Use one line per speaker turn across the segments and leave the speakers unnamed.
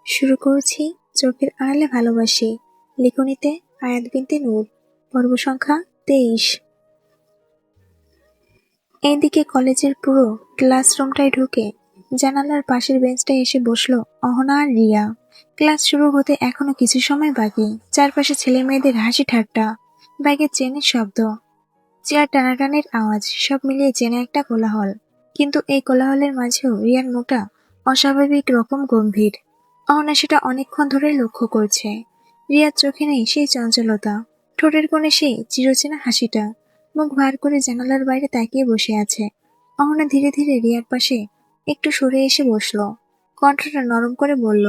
শুরু করছি চোখের আড়ালে ভালোবাসি। লিখনিতে আয়াত বিনতে নূর। পর্ব সংখ্যা 23। এইদিকে কলেজের পুরো ক্লাসরুমটায় ঢুকে জানালার পাশের বেঞ্চটায় এসে বসলো অহনা আর রিয়া। ক্লাস শুরু হতে এখনো কিছু সময় বাকি। চারপাশে ছেলে মেয়েদের হাসি ঠাট্টা, ব্যাগের চেনের শব্দ, চেয়ার টানাটানির আওয়াজ, সব মিলিয়ে চেনে একটা কোলাহল। কিন্তু এই কোলাহলের মাঝেও রিয়ার মুখটা অস্বাভাবিক রকম গম্ভীর। অহনা সেটা অনেকক্ষণ ধরে লক্ষ্য করছে। রিয়ার চোখে নেই সেই চঞ্চলতা, ঠোঁটের কোণে সেই চিরচেনা হাসিটা। মুখ ভার করে জানালার বাইরে তাকিয়ে বসে আছে। অহনা ধীরে ধীরে রিয়ার পাশে একটু সরে এসে বসলো। কণ্ঠটা নরম করে বলল,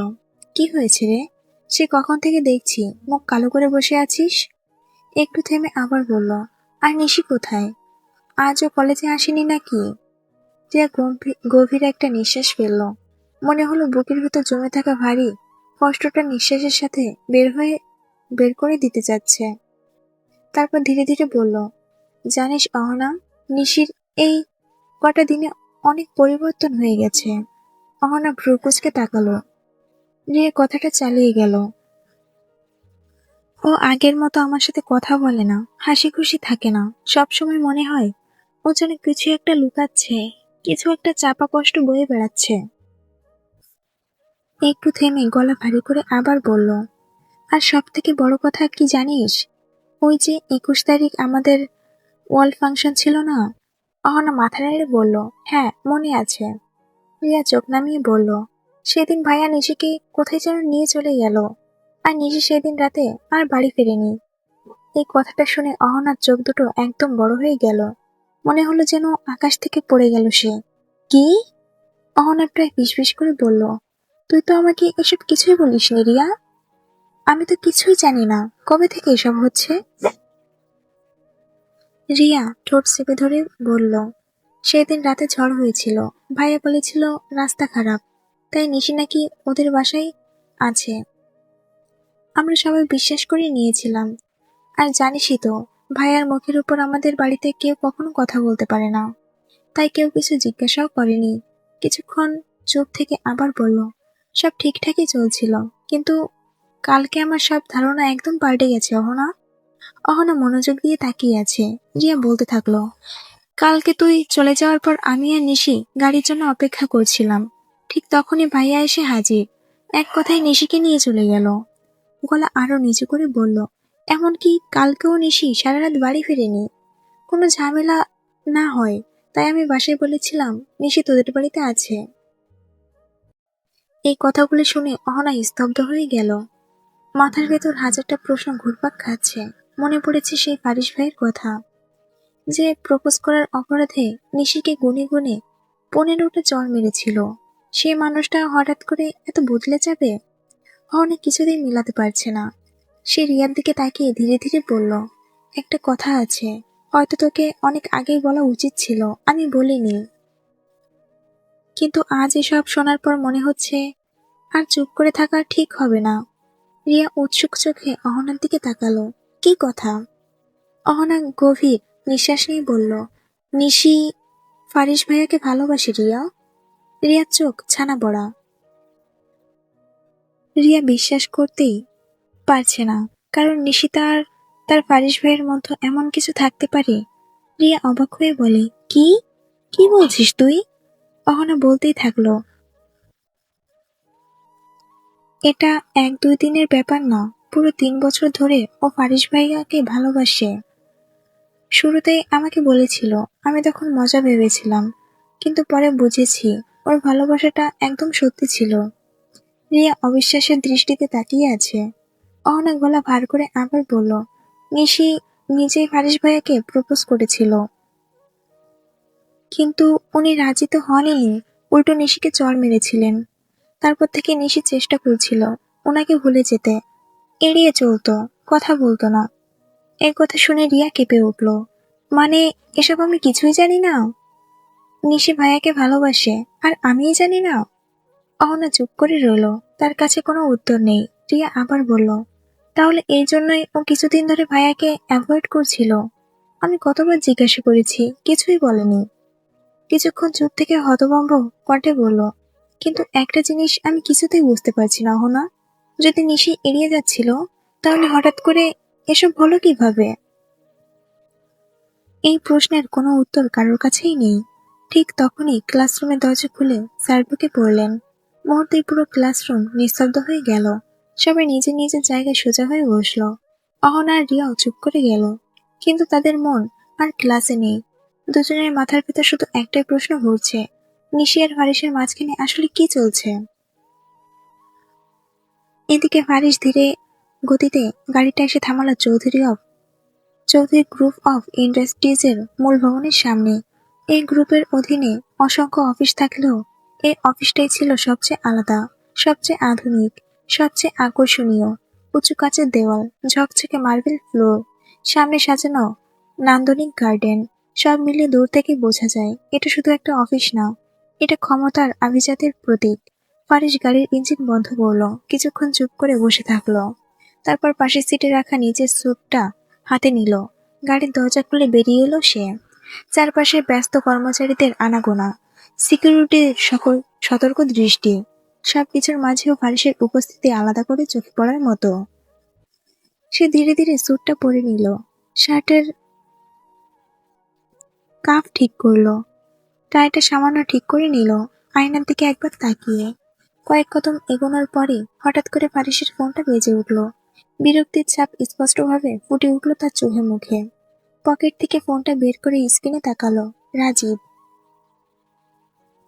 কি হয়েছে রে? সে কখন থেকে দেখছি মুখ কালো করে বসে আছিস। একটু থেমে আবার বলল, আর নিশি কোথায়? আজও কলেজে আসেনি নাকি? রিয়া গভীর একটা নিঃশ্বাস ফেলল। মনে হলো বুকের ভিতর জমে থাকা ভারী কষ্টটা নিঃশ্বাসের সাথে বের করে দিতে যাচ্ছে। তারপর ধীরে ধীরে বলল, জানিস অহনা, নিশির এই কটা দিনে অনেক পরিবর্তন হয়ে গেছে। অহনা ভ্রু কুঁচকে তাকালো। রিয়া কথাটা চালিয়ে গেল, ও আগের মতো আমার সাথে কথা বলে না, হাসি খুশি থাকে না। সবসময় মনে হয় ও যেন কিছু একটা লুকাচ্ছে, কিছু একটা চাপা কষ্ট বয়ে বেড়াচ্ছে। একটু থেমে গলা ভারী করে আবার বলল, আর সব থেকে বড় কথা কি জানিস? ওই যে 21 তারিখ আমাদের ওয়াল ফাংশন ছিল না? অহনা মাথা নেড়ে বলল, হ্যাঁ মনে আছে। রিয়া চোখ নামিয়ে বলল, সেদিন ভাইয়া নিশিকে কোথায় যেন নিয়ে চলে গেল, আর নিশি সেদিন রাতে আর বাড়ি ফেরেনি। এই কথাটা শুনে অহনার চোখ দুটো একদম বড় হয়ে গেল। মনে হলো যেন আকাশ থেকে পড়ে গেল সে। কি? অহনা প্রায় ফিসফিস করে বলল, তুই তো আমাকে এসব কিছুই বলিসনি রিয়া। আমি তো কিছুই জানি না, কবে থেকে এসব হচ্ছে? রিয়া ঠোঁট চেপে ধরে বলল, সেদিন রাতে ঝড় হয়েছিল, ভাইয়া বলেছিল রাস্তা খারাপ, তাই নিশি নাকি ওদের বাসায় আছে। আমরা সবাই বিশ্বাস করে নিয়েছিলাম। আর জানিসই তো, ভাইয়ার মুখের উপর আমাদের বাড়িতে কেউ কখনো কথা বলতে পারে না, তাই কেউ কিছু জিজ্ঞাসাও করেনি। কিছুক্ষণ চুপ থেকে আবার বলল, সব ঠিকঠাকই চলছিল, কিন্তু কালকে আমার সব ধারণা একদম পাল্টে গেছে অহনা। অহনা মনোযোগ দিয়ে তাকিয়ে আছে। রিয়া বলতে থাকলো, কালকে তুই চলে যাওয়ার পর আমি আর নিশি গাড়ির জন্য অপেক্ষা করছিলাম। ঠিক তখনই ভাইয়া এসে হাজির। এক কথায় নিশিকে নিয়ে চলে গেল। গলা আরো নিচু করে বলল, এমনকি কালকেও নিশি সারা রাত বাড়ি ফেরেনি। কোনো ঝামেলা না হয় তাই আমি বাসায় বলেছিলাম নিশি তোদের বাড়িতে আছে। এই কথাগুলো শুনে অহনা স্তব্ধ হয়ে গেল। মাথার ভেতর হাজারটা প্রশ্ন ঘুরপাক খাচ্ছে। মনে পড়েছে সেই ফারিস ভাইয়ের কথা, যে প্রপোজ করার অপরাধে নিশিকে গুনে গুনে 15টা চড় মেরেছিল। সেই মানুষটা হঠাৎ করে এত বদলে যাবে? অনেক কিছুতেই মিলাতে পারছে না। সে রিয়ার দিকে তাকিয়ে ধীরে ধীরে বলল, একটা কথা আছে, হয়তো তোকে অনেক আগেই বলা উচিত ছিল, আমি বলিনি। কিন্তু আজ এসব শোনার পর মনে হচ্ছে আর চুপ করে থাকা ঠিক হবে না। রিয়া উৎসুক চোখে অহনার দিকে তাকালো। কি কথা? অহনা গভীর নিঃশ্বাস নিয়ে বলল, নিশি ফারিস ভাইয়াকে ভালোবাসে রিয়া। রিয়ার চোখ ছানা বড়া। রিয়া বিশ্বাস করতেই পারছে না, কারণ নিশিতা আর তার ফারিস ভাইয়ের মধ্যে এমন কিছু থাকতে পারে। রিয়া অবাক হয়ে বলে, কি কি বলছিস তুই? অহনা বলতেই থাকলো, এটা 1-2 দিনের ব্যাপার না, পুরো 3 বছর ধরে ও ফারিস ভাইয়াকে ভালোবাসে। শুরুতেই আমাকে বলেছিল, আমি তখন মজা ভেবেছিলাম, কিন্তু পরে বুঝেছি ওর ভালোবাসাটা একদম সত্যি ছিল। রিয়া অবিশ্বাসের দৃষ্টিতে তাকিয়ে আছে। অহনা গলা ভার করে আবার বলল, নিশি নিজেই ফারিস ভাইয়াকে প্রপোজ করেছিল, কিন্তু উনি রাজি তো হননি, উল্টো নিশিকে চড় মেরেছিলেন। তারপর থেকে নিশি চেষ্টা করছিল ওনাকে ভুলে যেতে, এড়িয়ে চলতো, কথা বলতো না। এই কথা শুনে রিয়া কেঁপে উঠল। মানে, এসব আমি কিছুই জানি না? নিশি ভাইয়াকে ভালোবাসে আর আমিই জানি না? অহনা চুপ করে রইল। তার কাছে কোনো উত্তর নেই। রিয়া আবার বলল, তাহলে এই জন্যই ও কিছুদিন ধরে ভাইয়াকে অ্যাভয়েড করছিল? আমি কতবার জিজ্ঞাসা করেছি, কিছুই বলেনি। কিছুক্ষণ চুপ থেকে হতভম্ব কণ্ঠে বলল, কিন্তু একটা জিনিস আমি কিছুতেই বুঝতে পারছি না অহনা, যদি নিশি এড়িয়ে যাচ্ছিল তাহলে হঠাৎ করে এসব হলো কিভাবে? এই প্রশ্নের কোনো উত্তর কারোর কাছেই নেই। ঠিক তখনই ক্লাসরুমের দরজা খুলে স্যার ঢুকে পড়লেন। মুহূর্তেই পুরো ক্লাসরুম নিস্তব্ধ হয়ে গেল। সবাই নিজের নিজের জায়গায় সোজা হয়ে বসলো। অহনা আর রিয়াও চুপ করে গেল, কিন্তু তাদের মন আর ক্লাসে নেই। দুজনের মাথার ভেতর শুধু একটাই প্রশ্ন ঘুরছে, নিশি আর ফারিসের মাঝখানে আসলে কি চলছে? এদিকে ফারিস ধীরে গতিতে গাড়িটা এসে থামালো চৌধুরী গ্রুপ অফ ইন্ডাস্ট্রিজের মূল ভবনের সামনে। এই গ্রুপের অধীনে অসংখ্য অফিস থাকলেও এই অফিসটাই ছিল সবচেয়ে আলাদা, সবচেয়ে আধুনিক, সবচেয়ে আকর্ষণীয়। উঁচু কাচের দেওয়াল, ঝকঝকে মার্বেল ফ্লোর, সামনে সাজানো নান্দনিক গার্ডেন, সব মিলিয়ে দূর থেকে বোঝা যায় এটা শুধু একটা অফিস না, এটা ক্ষমতার আভিজাতের প্রতীক। ফারিস গাড়ির ইঞ্জিন বন্ধ করলো, কিছুক্ষণ চুপ করে বসে থাকলো। তারপর পাশের সিটে রাখা নিজের স্যুটটা হাতে নিল। গাড়ির দরজা খুলে বেরিয়ে এলো সে। চারপাশে ব্যস্ত কর্মচারীদের আনাগোনা, সিকিউরিটির সকল সতর্ক দৃষ্টি, সবকিছুর মাঝেও ফারিসের উপস্থিতি আলাদা করে চোখে পড়ার মতো। সে ধীরে ধীরে স্যুটটা পরে নিল, শার্টের কাফ ঠিক করলো, টাইটা সামান্য ঠিক করে নিল। আয়নার দিকে একবার তাকিয়ে কয়েক কদম এগোনোর পরে হঠাৎ করে ফারিসের ফোনটা বেজে উঠল। বিরক্তির ছাপ স্পষ্টভাবে ফুটে উঠল তার চোখে মুখে। পকেট থেকে ফোনটা বের করে স্ক্রিনে তাকালো। রাজীব।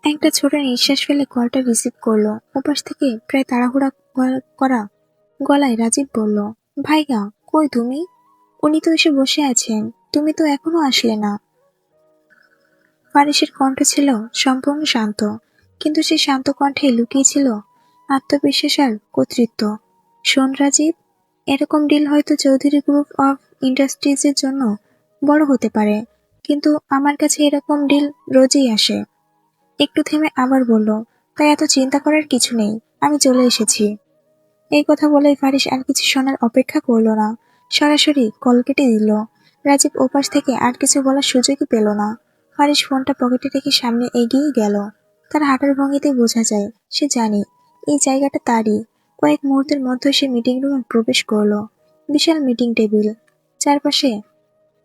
একটা ছোট নিঃশ্বাস ফেলে কলটা রিসিভ করলো। ওপাশ থেকে প্রায় তাড়াহুড়া করা গলায় রাজীব বলল, ভাইয়া কই তুমি? উনি তো এসে বসে আছেন, তুমি তো এখনো আসলে না। ফারিসের কণ্ঠ ছিল সম্পূর্ণ শান্ত, কিন্তু সেই শান্ত কণ্ঠে লুকিয়ে ছিল আত্মবিশ্বাস আর কর্তৃত্ব। শোন রাজীব, এরকম ডিল হয়তো চৌধুরী গ্রুপ অফ ইন্ডাস্ট্রিজের জন্য বড় হতে পারে, কিন্তু আমার কাছে এরকম ডিল রোজই আসে। একটু থেমে আবার বলল, তাই এত চিন্তা করার কিছু নেই, আমি চলে এসেছি। এই কথা বলে ফারিস আর কিছু শোনার অপেক্ষা করল না, সরাসরি কল কেটে দিল। রাজীব ওপাশ থেকে আর কিছু বলার সুযোগই পেল না। ফারিস ফোনটা পকেটে রেখে সামনে এগিয়ে গেল। তার হাঁটার ভঙ্গিতে বোঝা যায় সে জানে এই জায়গাটা তারই। কয়েক মুহূর্তের মধ্যে সে মিটিং রুমে প্রবেশ করলো। বিশাল মিটিং টেবিল, চারপাশে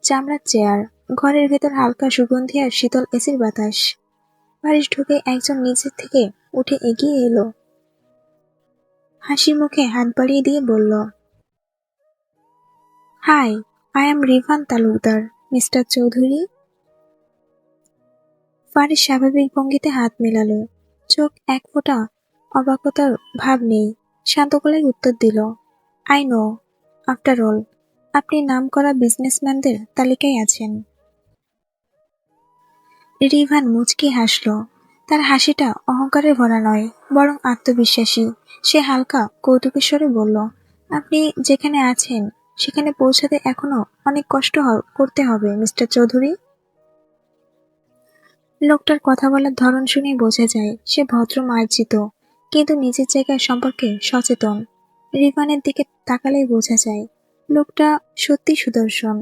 চামড়ার চেয়ার, ঘরের ভেতর হালকা সুগন্ধি আর শীতল এসির বাতাস। ফারিস ঢুকে একজন নিচের থেকে উঠে এগিয়ে এলো, হাসি মুখে হাত বাড়িয়ে দিয়ে বলল, hi, I am Rivan Talukdar, mister Chowdhury. Faris স্বাভাবিক ভঙ্গিতে হাত মেলালো, চোখ এক ফোঁটা অবাকতার ভাব নেই। শান্ত গলায় উত্তর দিল, আই নো, আফটার অল আপনি নামকরা বিজনেসম্যানদের তালিকায় আছেন। রিভান মুচকি হাসল। তার হাসিটা অহংকারে ভরা নয়, বরং আত্মবিশ্বাসী। সে হালকা কৌতুকের স্বরে বলল, আপনি যেখানে আছেন সেখানে পৌঁছাতে এখনো অনেক কষ্ট করতে হবে মিস্টার চৌধুরী। লোকটার কথা বলার ধরন শুনেই বোঝা যায় সে ভদ্র মার্জিত, কিন্তু নিজের জায়গায় সম্পর্কে সচেতন। রিভানের দিকে তাকালেই বোঝা যায় লোকটা সত্যি সুদর্শন।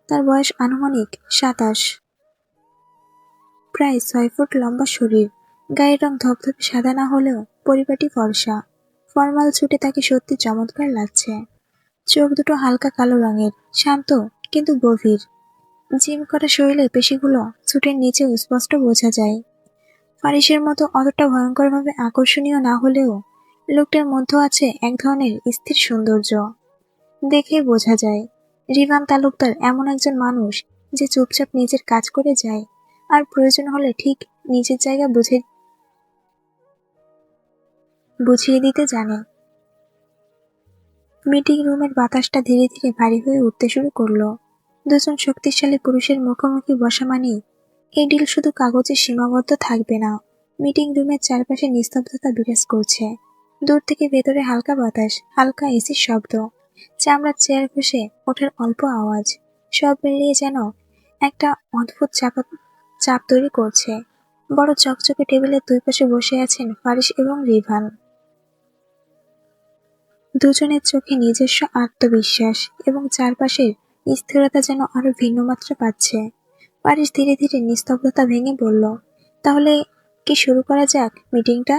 তার বয়স আনুমানিক 27, প্রায় 6 ফুট লম্বা শরীর, গায়ের রং ধবধবে সাদা না হলেও পরিপাটি ফর্সা। ফর্মাল ছুটে তাকে সত্যি চমৎকার লাগছে। চোখ দুটো হালকা কালো রঙের, শান্ত কিন্তু গভীর। জিম করা শরীরের পেশিগুলো ছুটের নিচেও স্পষ্ট বোঝা যায়। ফারিসের মতো অতটা ভয়ঙ্করভাবে আকর্ষণীয় না হলেও লোকটার মধ্যে আছে এক ধরনের স্থির সৌন্দর্য। দেখে বোঝা যায় রিভান তালুকদার এমন একজন মানুষ যে চুপচাপ নিজের কাজ করে যায়, আর প্রয়োজন হলে ঠিক নিজের জায়গা বুঝিয়ে দিতে জানে। মিটিং রুমের বাতাসটা ধীরে ধীরে ভারী হয়ে উঠতে শুরু করলো। দুজন শক্তিশালী পুরুষের মুখোমুখি বসা মানেই এই ডিল শুধু কাগজে সীমাবদ্ধ থাকবে না। মিটিং রুমের চারপাশে নিস্তব্ধতা বিরাজ করছে। দূর থেকে ভেতরে হালকা বাতাস, হালকা এসির শব্দ, চামড়ার চেয়ার ঘষে ওঠার অল্প আওয়াজ, সব মিলিয়ে যেন একটা অদ্ভুত চাপ তৈরি করছে। বড় চকচকে টেবিলের দুই পাশে বসে আছেন ফারিস এবং রিভান। দুজনের চোখে নিজস্ব আত্মবিশ্বাস এবং চারপাশের স্থিরতা যেন আরো ভিন্ন মাত্রা পাচ্ছে। ফারিস ধীরে ধীরে নিস্তব্ধতা ভেঙে বলল, তাহলে কি শুরু করা যাক মিটিংটা?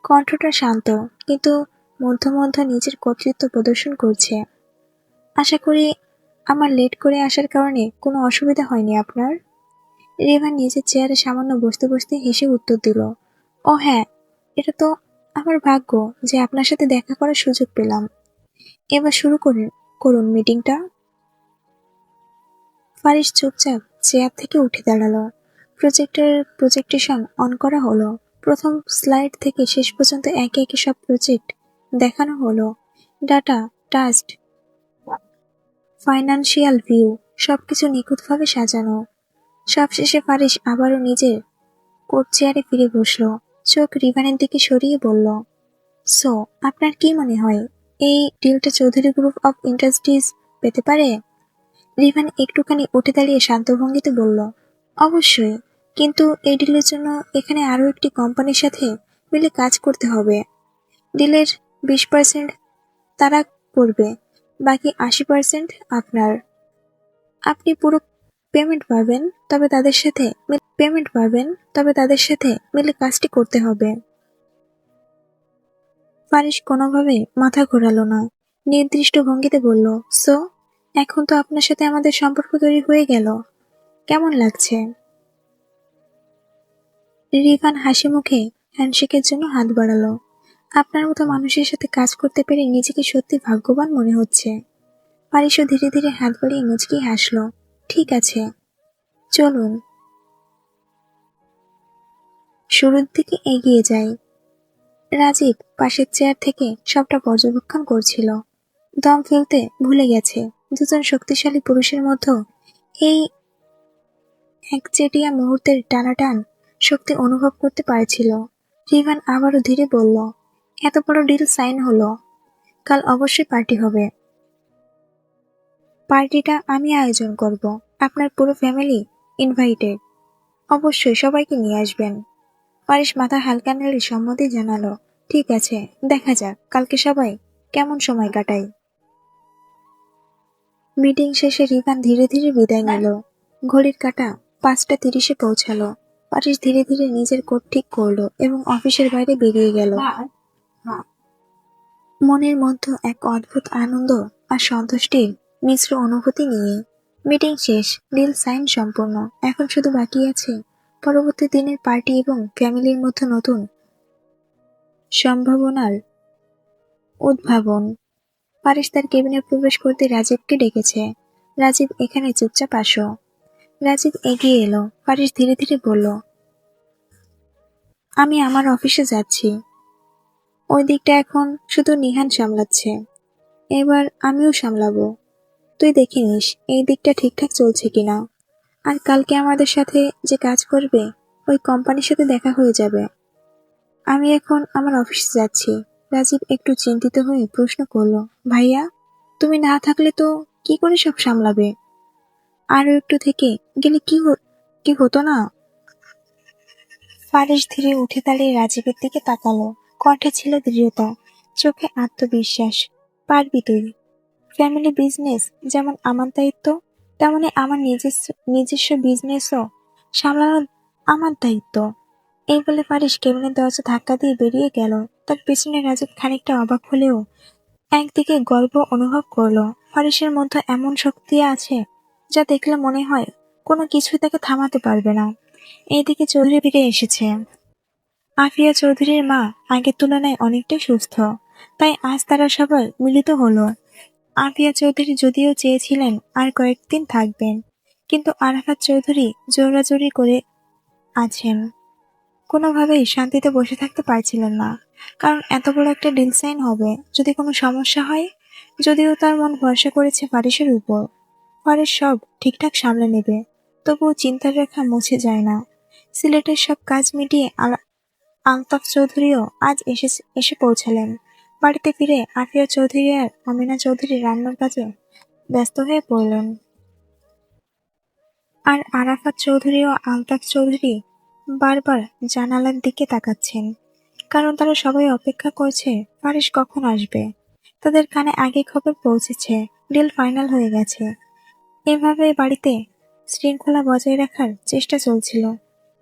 কণ্ঠটা শান্ত, কিন্তু মধ্যে মধ্যে নিজের কর্তৃত্ব প্রদর্শন করছে। আশা করি আমার লেট করে আসার কারণে কোনো অসুবিধা হয়নি আপনার? রিভান নিজের চেয়ারে সামান্য বসতে বসতে হেসে উত্তর দিল, ও হ্যাঁ, এটা তো আমার ভাগ্য যে আপনার সাথে দেখা করার সুযোগ পেলাম। এবার শুরু করুন মিটিংটা। ফারিস চুপচাপ চেয়ার থেকে উঠে দাঁড়ালো। প্রজেক্টেশন অন করা হলো। প্রথম স্লাইড থেকে শেষ পর্যন্ত একে একে সব প্রজেক্ট দেখানো হলো। ডাটা, টাস্ক, ফাইন্যান্সিয়াল ভিউ, সবকিছু নিখুঁতভাবে সাজানো। সবশেষে ফারিস আবারও নিজের কোট চেয়ারে ফিরে বসলো। চোখ রিভানের দিকে সরিয়ে বলল, সো আপনার কি মনে হয় এই ডিলটা চৌধুরী গ্রুপ অফ ইন্ডাস্ট্রিজ পেতে পারে? রিভান একটুখানি উঠে দাঁড়িয়ে শান্ত ভঙ্গিতে বলল, অবশ্যই, কিন্তু এই ডিলের জন্য এখানে আরো একটি কোম্পানির সাথে মিলে কাজ করতে হবে। ডিলের 20% তারা করবে, বাকি 80% আপনার। আপনি পুরো পেমেন্ট পাবেন, তবে তাদের সাথে মিলে কাজটি করতে হবে। ফারিস কোনোভাবে মাথা ঘোরালো না, নির্দিষ্ট ভঙ্গিতে বলল, সো এখন তো আপনার সাথে আমাদের সম্পর্ক তৈরি হয়ে গেল, কেমন লাগছে? রিভান হাসি মুখে হ্যান্ডশেকের জন্য হাত বাড়ালো। আপনার মতো মানুষের সাথে কাজ করতে পেরে নিজেকে সত্যি ভাগ্যবান মনে হচ্ছে। ফারিসও ধীরে ধীরে হাত বাড়িয়ে মুচকি হাসলো। ঠিক আছে, চলুন শুরুর দিকে এগিয়ে যাই। রাজীব পাশের চেয়ার থেকে সবটা পর্যবেক্ষণ করছিল। দম ফেলতে ভুলে গেছে। দুজন শক্তিশালী পুরুষের মধ্যে এই একচেটিয়া মুহূর্তের টানাটান শক্তি অনুভব করতে পারছিল। রিভান আবারও ধীরে বলল, এত বড় ডিল সাইন হলো, কাল অবশ্যই পার্টি হবে। পার্টিটা আমি আয়োজন করব, আপনার পুরো ফ্যামিলি ইনভাইটেড, অবশ্যই সবাইকে নিয়ে আসবেন। পারিস মাথা হালকা নেড়ে সম্মতি জানালো। ঠিক আছে, দেখা যাক কালকে সবাই কেমন সময় কাটাই। মিটিং শেষে রিভান ধীরে ধীরে বিদায় নিল। ঘড়ির কাঁটা 5:30 পৌঁছালো। পারিস ধীরে ধীরে নিজের কোট ঠিক করলো এবং অফিসের বাইরে বেরিয়ে গেল, মনের মধ্যে এক অদ্ভুত আনন্দ আর সন্তুষ্টির মিশ্র অনুভূতি নিয়ে। মিটিং শেষ, ডিল সাইন সম্পূর্ণ। এখন শুধু বাকি আছে পরবর্তী দিনের পার্টি এবং ফ্যামিলির মধ্যে নতুন সম্ভাবনার উদ্ভাবন। পারিস তার কেবিনে প্রবেশ করতে রাজীবকে ডেকেছে। রাজীব, এখানে চুপচাপ আসো। রাজীব এগিয়ে এলো। পারিস ধীরে ধীরে বলল, আমি আমার অফিসে যাচ্ছি। ওই দিকটা এখন শুধু নিহান সামলাচ্ছে, এবার আমিও সামলাবো। তুই দেখে নিস এই দিকটা ঠিকঠাক চলছে কিনা। আর কালকে আমাদের সাথে যে কাজ করবে ওই কোম্পানির সাথে দেখা হয়ে যাবে। আমি এখন আমার অফিসে যাচ্ছি। রাজীব একটু চিন্তিত হয়ে প্রশ্ন করলো, ভাইয়া, তুমি না থাকলে তো কি করে সব সামলাবে? আরো একটু থেকে গেলে কি হতো না? ফারিস ধীরে উঠে দাঁড়িয়ে রাজীবের দিকে তাকালো। কণ্ঠে ছিল দৃঢ়তা, চোখে আত্মবিশ্বাস। পারবি তুই। ফ্যামিলি বিজনেস যেমন আমার দায়িত্ব, তেমনি আমার নিজস্ব বিজনেসও সামলানো আমার দায়িত্ব। এই বলে ফারিস কেবিনের দরজা ধাক্কা দিয়ে বেরিয়ে গেল। তার পেছনে রাজীব খানিকটা অবাক হলেও একদিকে গর্ব অনুভব করলো। ফারিসের মধ্যে এমন শক্তি আছে যা দেখলে মনে হয় কোনো কিছুই তাকে থামাতে পারবে না। এইদিকে চৌধুরী ফিরে এসেছে। আফিয়া চৌধুরীর মা আগের তুলনায় অনেকটাই সুস্থ, তাই আজ তারা সবাই মিলিত হলো। আফিয়া চৌধুরী যদিও চেয়েছিলেন আর কয়েকদিন থাকবেন, কিন্তু আরাফাত চৌধুরী জোরাজোরি করে আছেন। কোনোভাবেই শান্তিতে বসে থাকতে পারছিলেন না, কারণ এত বড় একটা ডিল সাইন হবে, যদি কোনো সমস্যা হয়। যদিও তার মন ভরসা করেছে ফারিসের উপর, ফারিস সব ঠিকঠাক সামলে নেবে, তবুও চিন্তার রেখা মুছে যায় না। সিলেটের সব কাজ মিটিয়ে আলতাফ চৌধুরীও আজ এসে পৌঁছালেন। বাড়িতে ফিরে আফিয়া চৌধুরী আর আমিনা চৌধুরী রান্নার কাজে ব্যস্ত হয়ে পড়লেন। আর আরাফাত চৌধুরী ও আলতাফ চৌধুরী বারবার জানালার দিকে তাকাচ্ছেন, কারণ তারা সবাই অপেক্ষা করছে ফারিস কখন আসবে। তাদের কানে আগে খবর পৌঁছেছে ডিল ফাইনাল হয়ে গেছে। এভাবে বাড়িতে শৃঙ্খলা বজায় রাখার চেষ্টা চলছিল।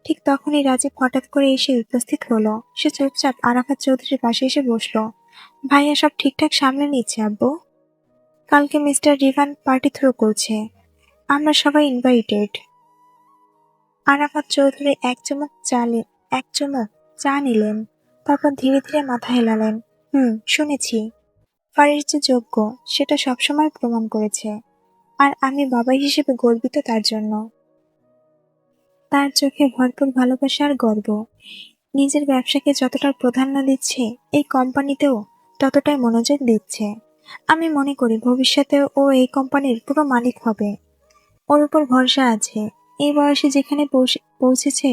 ঠিক তখনই রাজীব হঠাৎ করে এসে উপস্থিত হলো। সে চুপচাপ আরাফাত চৌধুরীর পাশে এসে বসলো। ভাইয়া সব ঠিকঠাক সামলে নিচ্ছে আব্বু। কালকে মিস্টার রিভান পার্টি থ্রো করছে, আমরা সবাই ইনভাইটেড। আরাফাত চৌধুরী এক চুমুক চা নিলেন, তারপর ধীরে ধীরে মাথা হেলালেন। শুনেছি। ফারিস যে যোগ্য সেটা সবসময় প্রমাণ করেছে, আর আমি বাবা হিসেবে গর্বিত তার জন্য। তার চোখে ভরপুর ভালোবাসা আর গর্ব। নিজের ব্যবসাকে যতটা প্রাধান্য দিচ্ছে, এই কোম্পানিতেও ততটাই মনোযোগ দিচ্ছে। আমি মনে করি ভবিষ্যতেও ও এই কোম্পানির পুরো মালিক হবে। ওর উপর ভরসা আছে। এই বয়সে যেখানে পৌঁছেছে,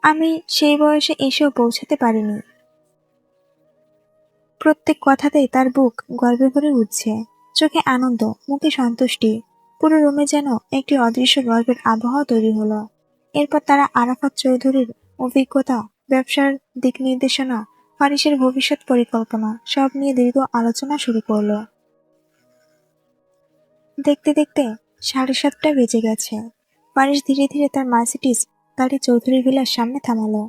আমি সেই বয়সে এসেও পৌঁছাতে পারিনি। প্রত্যেক কথাতেই তার বুক গর্বে ভরে উঠছে, চোখে আনন্দ, মুখে সন্তুষ্টি। পুরো রুমে যেন একটি অদৃশ্য গর্বের আবহাওয়া তৈরি হলো। এরপর তারা আরাফাত চৌধুরীর অভিজ্ঞতা, ব্যবসার দিক নির্দেশনা, ফারিসের ভবিষ্যৎ পরিকল্পনা সব নিয়ে দীর্ঘ আলোচনা শুরু করলো। দেখতে দেখতে 7:30 বেজে গেছে। ফারিস ধীরে ধীরে তার মার্সিডিজ গাড়ি চৌধুরী ভিলার সামনে থামালো।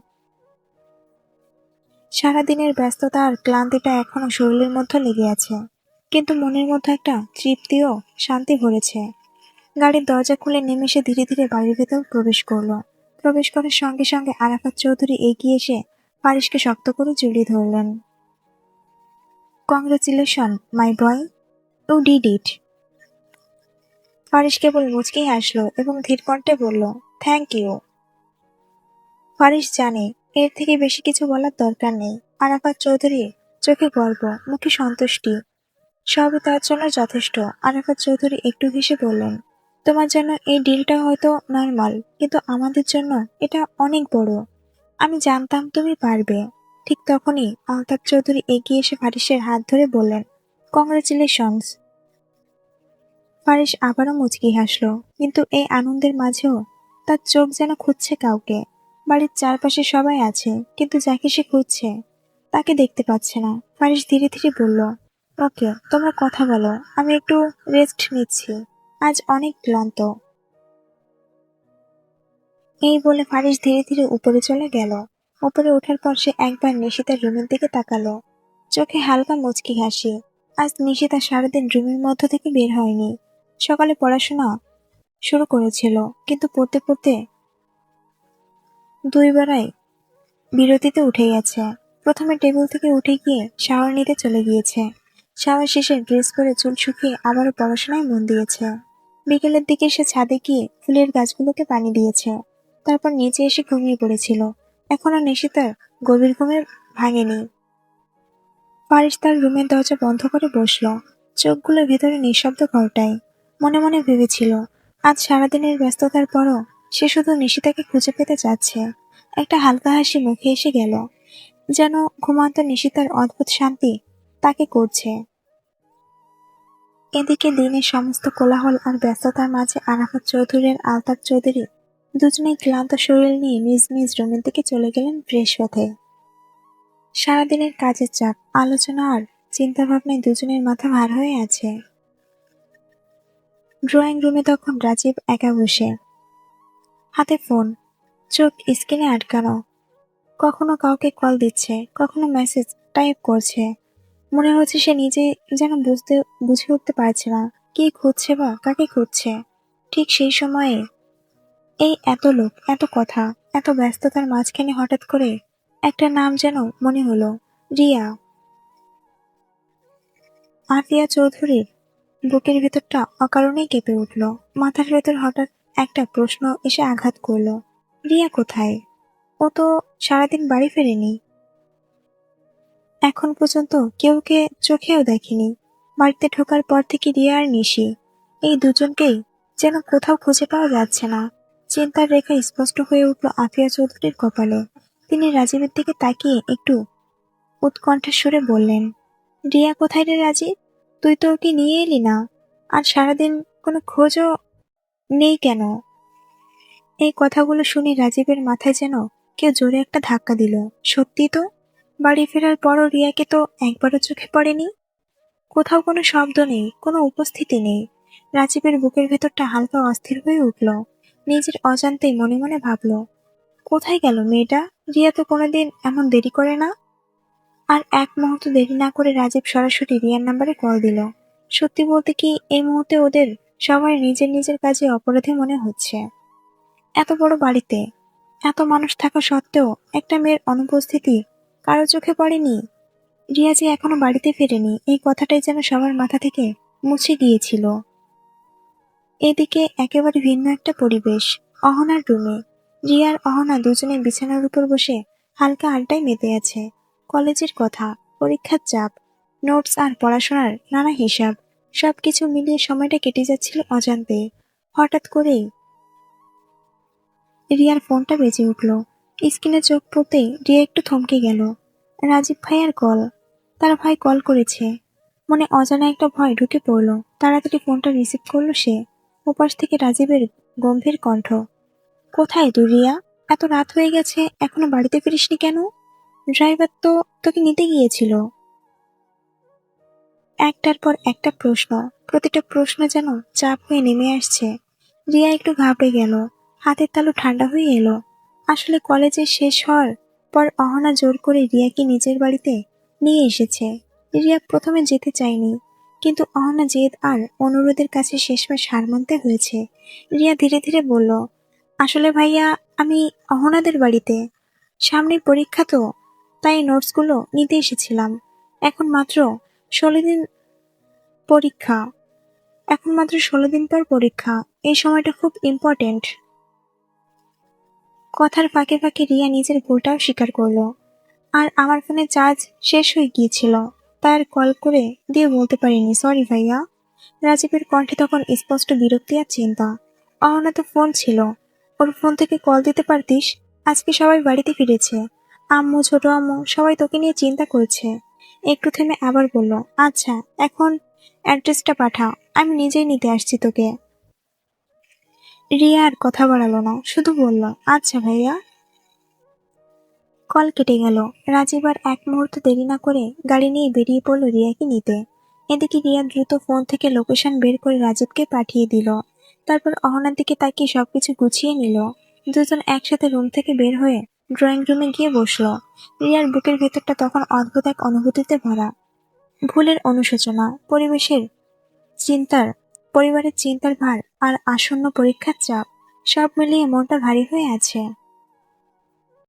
সারাদিনের ব্যস্ততা আর ক্লান্তিটা এখনো শরীরের মধ্যে লেগে আছে, কিন্তু মনের মধ্যে একটা তৃপ্তি ও শান্তি ভরেছে। গাড়ির দরজা খুলে নেমে সে ধীরে ধীরে বাড়ির ভেতর প্রবেশ করলো। প্রবেশ করার সঙ্গে সঙ্গে আরাফাত চৌধুরী এগিয়ে এসে ফারিসকে শক্ত করে জড়িয়ে ধরলেন। Congratulation my boy, you did it. Faris কেবল মুচকি হাসলো এবং ধীর কণ্ঠে বলল, থ্যাংক ইউ। ফারিস জানে এর থেকে বেশি কিছু বলার দরকার নেই। আরাফাত চৌধুরী চোখে গর্ব, মুখে সন্তুষ্টি, সবই তার জন্য যথেষ্ট। আরাফাত চৌধুরী একটু হেসে বললেন, তোমার জন্য এই ডিলটা হয়তো নর্মাল, কিন্তু আমাদের জন্য এটা অনেক বড়। আমি জানতাম তুমি পারবে। ঠিক তখনই আলতাফ চৌধুরী এগিয়ে এসে ফারিসের হাত ধরে বললেন, কংগ্রেচুলেশনস। ফারিস আবারও মুচকি হাসলো, কিন্তু এই আনন্দের মাঝেও তার চোখ যেন খুঁজছে কাউকে। বাড়ির চারপাশে সবাই আছে, কিন্তু যাকে সে খুঁজছে তাকে দেখতে পাচ্ছে না। ফারিস ধীরে ধীরে বলল, ওকে, তোমরা কথা বলো, আমি একটু রেস্ট নিচ্ছি, আজ অনেক ক্লান্ত। এই বলে ফারিস ধীরে ধীরে উপরে চলে গেল। উপরে ওঠার পর সে একবার নিশিতার রুমের দিকে তাকালো, চোখে হালকা মুচকি হাসি। আজ নিশিতা সারাদিন রুমের মধ্য থেকে বের হয়নি। সকালে পড়াশোনা শুরু করেছিল, কিন্তু পড়তে পড়তে দুইবারাই বিরতিতে উঠে গেছে। প্রথমে টেবিল থেকে উঠে গিয়ে শাওয়ার নিতে চলে গিয়েছে। শাওয়ার শেষে ড্রেস পরে চুল শুকিয়ে আবারও পড়াশোনায় মন দিয়েছে। বিকেলের দিকে সে ছাদে গিয়ে ফুলের গাছগুলোকে পানি দিয়েছে, তারপর নিচে এসে ঘুমিয়ে পড়েছিল। এখনো নিশিতার গভীর ঘুমে ভাঙেনি। ফারিস তার রুমের দরজা বন্ধ করে বসলো, চোখগুলো ভেতরে নিঃশব্দ ঘরটায়। মনে মনে ভেবেছিল, আজ সারাদিনের ব্যস্ততার পরও সে শুধু নিশিতাকে খুঁজে পেতে যাচ্ছে। একটা হালকা হাসি মুখে এসে গেল, যেন ঘুমান্ত নিশিতার অদ্ভুত শান্তি তাকে করছে। এদিকে দিনের সমস্ত কোলাহল আর ব্যস্ততার মাঝে আরাফাত চৌধুরী আর আলতাফ চৌধুরী দুজনেই ক্লান্ত শরীর নিয়ে নিজ নিজ রুমের দিকে চলে গেলেন ফ্রেশ হতে। সারাদিনের কাজের চাপ, আলোচনা আর চিন্তা ভাবনায় দুজনের মাথা ভার হয়ে আছে। ড্রয়িং রুমে তখন রাজীব একা বসে, হাতে ফোন, চোখ স্ক্রিনে আটকানো। কখনো কাউকে কল দিচ্ছে, কখনো মেসেজ টাইপ করছে। মনে হচ্ছে সে নিজে যেন বুঝে উঠতে পারছে না কি খুঁজছে বা কাকে খুঁজছে। ঠিক সেই সময়ে এই এত লোক, এত কথা, এত ব্যস্ততার মাঝখানে হঠাৎ করে একটা নাম যেন মনে হলো, রিয়া। আফিয়া চৌধুরীর বুকের ভেতরটা অকারণেই কেঁপে উঠল। মাথার ভেতর হঠাৎ একটা প্রশ্ন এসে আঘাত করলো, রিয়া কোথায়? ও তো সারাদিন বাড়ি ফেরেনি। এখন পর্যন্ত কেউকে চোখেও দেখেনি। বাড়িতে ঢোকার পর থেকে রিয়া আর নিশি, এই দুজনকেই যেন কোথাও খুঁজে পাওয়া যাচ্ছে না। চিন্তার রেখা স্পষ্ট হয়ে উঠল আফিয়া চৌধুরীর কপালে। তিনি রাজীবের দিকে তাকিয়ে একটু উৎকণ্ঠার সুরে বললেন, রিয়া কোথায় রে রাজীব? তুই তো ওকে নিয়ে এলি না, আর সারাদিন কোনো খোঁজও নেই কেন? এই কথাগুলো শুনে রাজীবের মাথায় যেন কেউ জোরে একটা ধাক্কা দিল। সত্যি তো, বাড়ি ফেরার পরও রিয়াকে তো একবারও চোখে পড়েনি। কোথাও কোনো শব্দ নেই, কোনো উপস্থিতি নেই। রাজীবের বুকের ভেতরটা হালকা অস্থির হয়ে উঠল। নিজের অজান্তেই মনে মনে ভাবল, কোথায় গেল মেয়েটা? রিয়া তো কোনোদিন এমন দেরি করে না। আর এক মুহূর্ত দেরি না করে রাজীব সরাসরি রিয়ার নাম্বারে কল দিল। সত্যি বলতে কি এই মুহূর্তে ওদের সবাই নিজের নিজের কাজে অপরাধী মনে হচ্ছে। এত বড় বাড়িতে এত মানুষ থাকা সত্ত্বেও একটা মেয়ের অনুপস্থিতি কারো চোখে পড়েনি। রিয়া যে এখনো বাড়িতে ফেরেনি এই কথাটাই যেন সবার মাথা থেকে মুছে গিয়েছিল। এদিকে একেবারে ভিন্ন একটা পরিবেশ। অহনার রুমে রিয়া আর অহনা দুজনে বিছানার উপর বসে হালকা আড্ডায় মেতে আছে। কলেজের কথা, পরীক্ষার চাপ, নোটস আর পড়াশোনার নানা হিসাব সবকিছু মিলিয়ে সময়টা কেটে যাচ্ছিল অজান্তে। হঠাৎ করেই রিয়ার ফোনটা বেজে উঠল। স্ক্রিনে চোখ পড়তেই রিয়া একটু থমকে গেল। রাজীব ভাইয়ার কল। তার ভাই কল করেছে। মনে অজানা একটা ভয় ঢুকে পড়ল। তাড়াতাড়ি ফোনটা রিসিভ করলো সে। ওপাশ থেকে রাজীবের গম্ভীর কণ্ঠ। কোথায় তুই রিয়া? এত রাত হয়ে গেছে এখনো বাড়িতে ফিরিসনি কেন? ড্রাইভার তো তোকে নিতে গিয়েছিল। একটার পর একটা প্রশ্ন, প্রতিটা প্রশ্ন যেন চাপ হয়ে নেমে আসছে। রিয়া একটু ঘাবড়ে গেল। হাতের তালু ঠান্ডা হয়ে এলো। আসলে কলেজে শেষ হওয়ার পর অহনা জোর করে রিয়াকে নিজের বাড়িতে নিয়ে এসেছে। রিয়া প্রথমে যেতে চায়নি, কিন্তু অহনা জেদ আর অনুরোধের কাছে শেষমেশ হার মানতে হয়েছে। রিয়া ধীরে ধীরে বলল, আসলে ভাইয়া, আমি অহনাদের বাড়িতে সামনের পরীক্ষা তো, তাই নোটসগুলো নিতে এসেছিলাম। এখন মাত্র 16 দিন পরীক্ষা। এখন মাত্র 16 দিন পর পরীক্ষা। এই সময়টা খুব ইম্পর্টেন্ট। কথার ফাঁকে ফাঁকে রিয়া নিজের ভুলটাও স্বীকার করলো। আর আমার ফোনে চার্জ শেষ হয়ে গিয়েছিল, তাই আর কল করে দিয়ে বলতে পারিনি, সরি ভাইয়া। রাজীবের কণ্ঠে তখন স্পষ্ট বিরক্তি আর চিন্তা। অহনা তো ফোন ছিল, ওর ফোন থেকে কল দিতে পারতিস। আজকে সবাই বাড়িতে ফিরেছে। আম্মু, ছোট আম্মু সবাই তোকে নিয়ে চিন্তা করছে। একটু থেমে আবার বলল, আচ্ছা এখন অ্যাড্রেসটা পাঠাও, আমি নিজেই নিতে আসছি তোকে। রিয়া আর কথা বাড়ালো না, শুধু বলল, আচ্ছা ভাইয়া। কল কেটে গেল। রাজীব আর এক মুহূর্ত দেরি না করে গাড়ি নিয়ে বেরিয়ে পড়ল রিয়াকে নিতে। এদিকে রিয়া দ্রুত ফোন থেকে লোকেশন বের করে রাজীবকে পাঠিয়ে দিল। তারপর অহনার দিকে তাকিয়ে সবকিছু গুছিয়ে নিল। দুজন একসাথে রুম থেকে বের হয়ে ড্রয়িং রুমে গিয়ে বসলো। রিয়ার বুকের ভেতরটা তখন অদ্ভুত এক অনুভূতিতে ভরা। ভুলের অনুশোচনা, পরিবারের চিন্তার ভার আর আসন্ন পরীক্ষার চাপ, সব মিলিয়ে মনটা ভারী হয়ে আছে।